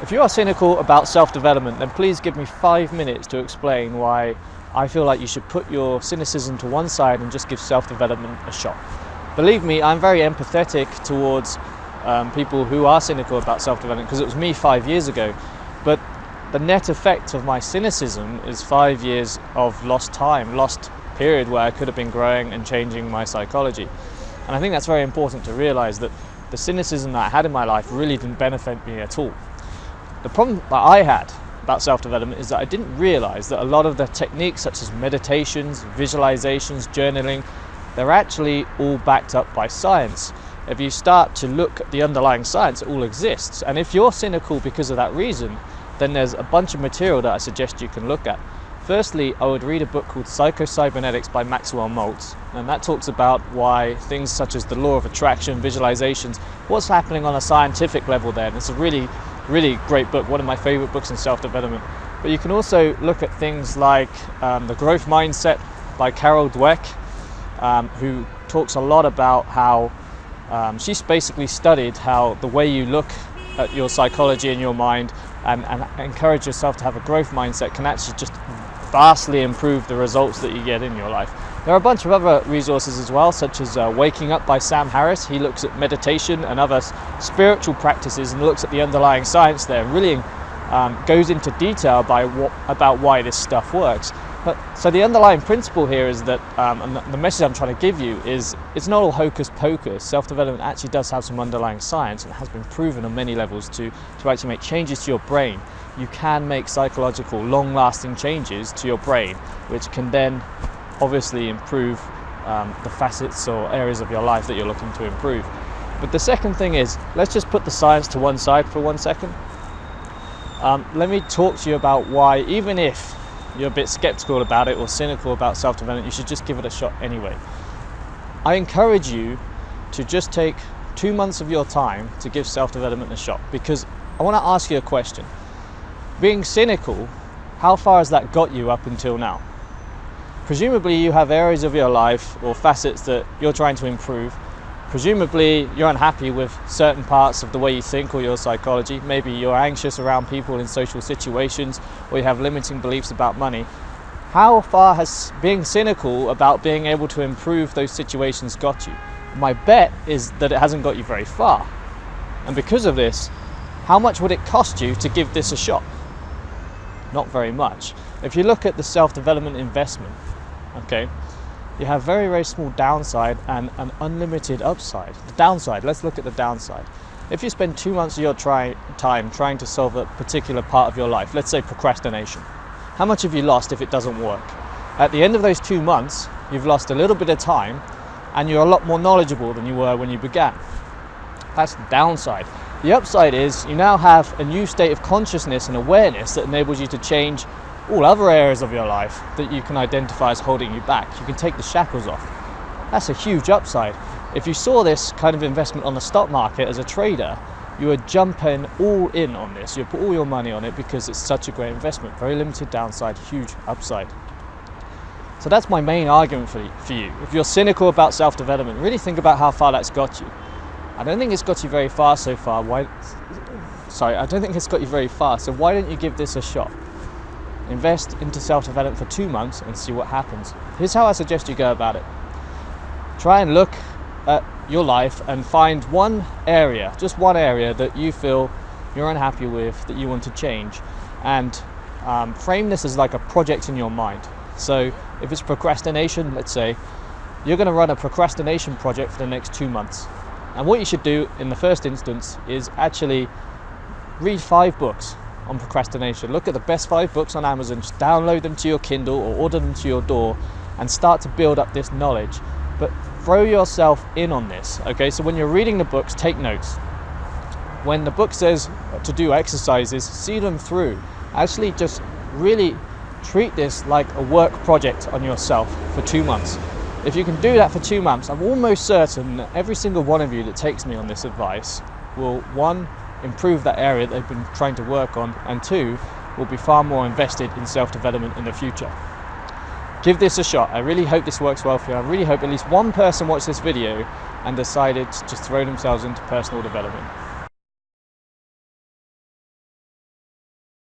If you are cynical about self-development, then please give me 5 minutes to explain why I feel like you should put your cynicism to one side and just give self-development a shot. Believe me, I'm very empathetic towards people who are cynical about self-development, because it was me 5 years ago. But the net effect of my cynicism is 5 years of lost time, lost period where I could have been growing and changing my psychology. And I think that's very important to realize, that the cynicism that I had in my life really didn't benefit me at all. The problem that I had about self-development is that I didn't realize that a lot of the techniques, such as meditations, visualizations, journaling, they're actually all backed up by science. If you start to look at the underlying science, it all exists. And if you're cynical because of that reason, then there's a bunch of material that I suggest you can look at. Firstly, I would read a book called Psycho-Cybernetics by Maxwell Maltz, and that talks about why things such as the law of attraction, visualizations, what's happening on a scientific level there. And it's a really great book, one of my favorite books in self-development. But you can also look at things like The Growth Mindset by Carol Dweck, who talks a lot about how she's basically studied how the way you look at your psychology and your mind and encourage yourself to have a growth mindset can actually just vastly improve the results that you get in your life. There are a bunch of other resources as well, such as Waking Up by Sam Harris. He looks at meditation and other spiritual practices and looks at the underlying science there, and really goes into detail about why this stuff works. So the underlying principle here is that, and the message I'm trying to give you is, it's not all hocus pocus. Self-development actually does have some underlying science, and it has been proven on many levels to actually make changes to your brain. You can make psychological, long-lasting changes to your brain, which can then obviously improve the facets or areas of your life that you're looking to improve. But the second thing is, let's just put the science to one side for 1 second. Let me talk to you about why, even if you're a bit skeptical about it or cynical about self-development, you should just give it a shot anyway. I encourage you to just take 2 months of your time to give self-development a shot, because I want to ask you a question. Being cynical, how far has that got you up until now? Presumably you have areas of your life or facets that you're trying to improve. Presumably you're unhappy with certain parts of the way you think or your psychology. Maybe you're anxious around people in social situations, or you have limiting beliefs about money. How far has being cynical about being able to improve those situations got you? My bet is that it hasn't got you very far. And because of this, how much would it cost you to give this a shot? Not very much. If you look at the self-development investment, okay, you have very small downside and an unlimited upside. The downside, let's look at the downside. If you spend 2 months of your time trying to solve a particular part of your life, let's say procrastination, how much have you lost if it doesn't work? At the end of those 2 months, you've lost a little bit of time, and you're a lot more knowledgeable than you were when you began. That's the downside. The upside is you now have a new state of consciousness and awareness that enables you to change all other areas of your life that you can identify as holding you back. You can take the shackles off. That's a huge upside. If you saw this kind of investment on the stock market as a trader, you would jump all in on this. You put all your money on it because it's such a great investment. Very limited downside, huge upside. So that's my main argument for you. If you're cynical about self-development, really think about how far that's got you. I don't think it's got you very far so far. I don't think it's got you very far. So why don't you give this a shot? Invest into self-development for 2 months and see what happens. Here's how I suggest you go about it. Try and look at your life and find one area, just one area that you feel you're unhappy with, that you want to change, and frame this as like a project in your mind. So if it's procrastination, let's say, you're going to run a procrastination project for the next 2 months. And what you should do in the first instance is actually read 5 books on procrastination. Look at the best 5 books on Amazon, just download them to your Kindle or order them to your door and start to build up this knowledge. But throw yourself in on this, okay? So when you're reading the books, take notes. When the book says to do exercises, see them through. Actually just really treat this like a work project on yourself for 2 months. If you can do that for 2 months, I'm almost certain that every single one of you that takes me on this advice will, 1, improve that area they've been trying to work on, and 2, will be far more invested in self-development in the future. Give this a shot. I really hope this works well for you. I really hope at least one person watched this video and decided to just throw themselves into personal development.